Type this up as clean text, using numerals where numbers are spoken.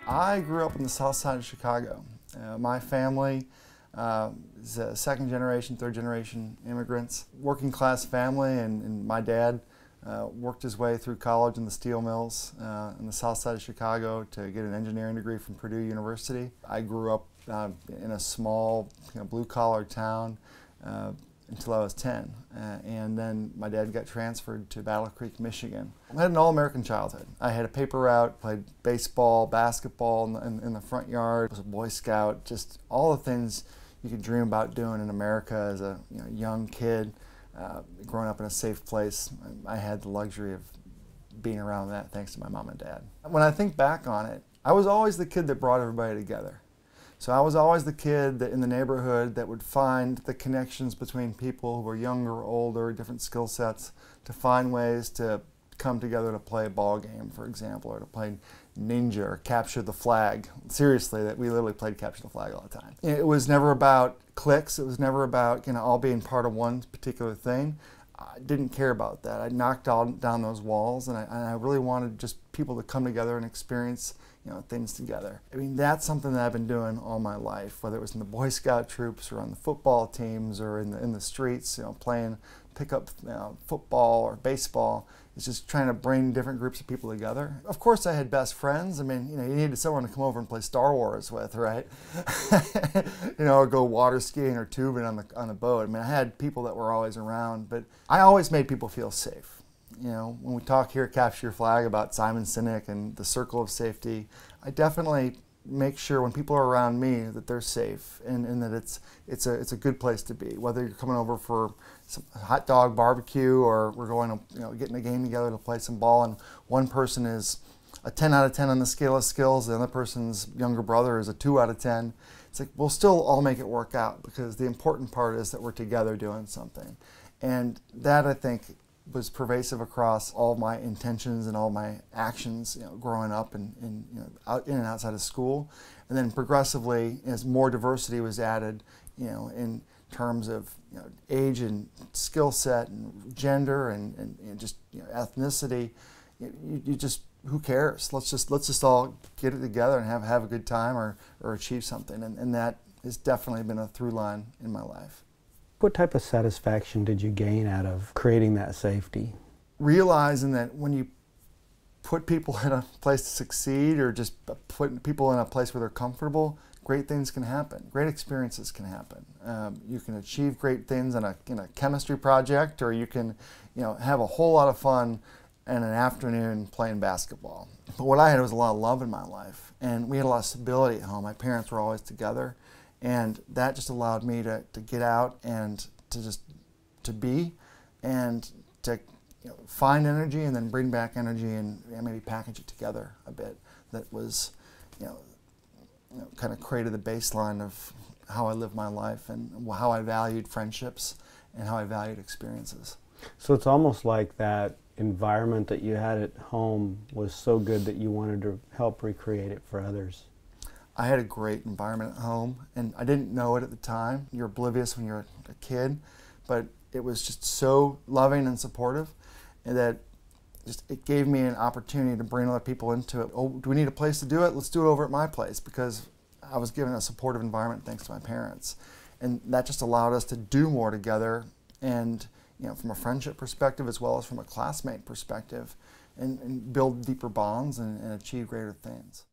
I grew up on the south side of Chicago. My family is a second generation, third generation immigrants. Working class family, and my dad worked his way through college in the steel mills in the south side of Chicago to get an engineering degree from Purdue University. I grew up in a small blue-collar town until I was 10. And then my dad got transferred to Battle Creek, Michigan. I had an all-American childhood. I had a paper route, played baseball, basketball in the front yard, was a Boy Scout, just all the things you could dream about doing in America as a young kid. Growing up in a safe place, I had the luxury of being around that thanks to my mom and dad. When I think back on it, I was always the kid that brought everybody together. So I was always the kid that in the neighborhood that would find the connections between people who were younger or older, different skill sets, to find ways to come together to play a ball game, for example, or to play ninja or capture the flag. Seriously, that we literally played capture the flag all the time. It was never about cliques. It was never about all being part of one particular thing. I didn't care about that. I knocked down those walls, and I really wanted just people to come together and experience things together. I mean, that's something that I've been doing all my life, whether it was in the Boy Scout troops or on the football teams or in the streets, playing pickup football or baseball. It's just trying to bring different groups of people together. Of course, I had best friends. I mean, you needed someone to come over and play Star Wars with, right? Or go water skiing or tubing on the boat. I mean, I had people that were always around, but I always made people feel safe. When we talk here at Capture Your Flag about Simon Sinek and the circle of safety, I definitely make sure when people are around me that they're safe and that it's a good place to be. Whether you're coming over for some hot dog barbecue or we're going to getting a game together to play some ball, and one person is a 10 out of 10 on the scale of skills, the other person's younger brother is a 2 out of 10. It's like we'll still all make it work out, because the important part is that we're together doing something. And that, I think, was pervasive across all my intentions and all my actions, growing up and in and outside of school. And then progressively, as more diversity was added, in terms of age and skill set and gender and just ethnicity, you just, who cares? Let's just all get it together and have a good time or achieve something. And that has definitely been a through line in my life. What type of satisfaction did you gain out of creating that safety? Realizing that when you put people in a place to succeed, or just put people in a place where they're comfortable, great things can happen. Great experiences can happen. You can achieve great things in a chemistry project, or you can have a whole lot of fun in an afternoon playing basketball. But what I had was a lot of love in my life, and we had a lot of stability at home. My parents were always together. And that just allowed me to get out and to be, and to find energy and then bring back energy and maybe package it together a bit. That was, kind of created the baseline of how I lived my life and how I valued friendships and how I valued experiences. So it's almost like that environment that you had at home was so good that you wanted to help recreate it for others. I had a great environment at home, and I didn't know it at the time. You're oblivious when you're a kid, but it was just so loving and supportive, and that it gave me an opportunity to bring other people into it. Oh, do we need a place to do it? Let's do it over at my place, because I was given a supportive environment thanks to my parents. And that just allowed us to do more together, and from a friendship perspective as well as from a classmate perspective, and build deeper bonds and achieve greater things.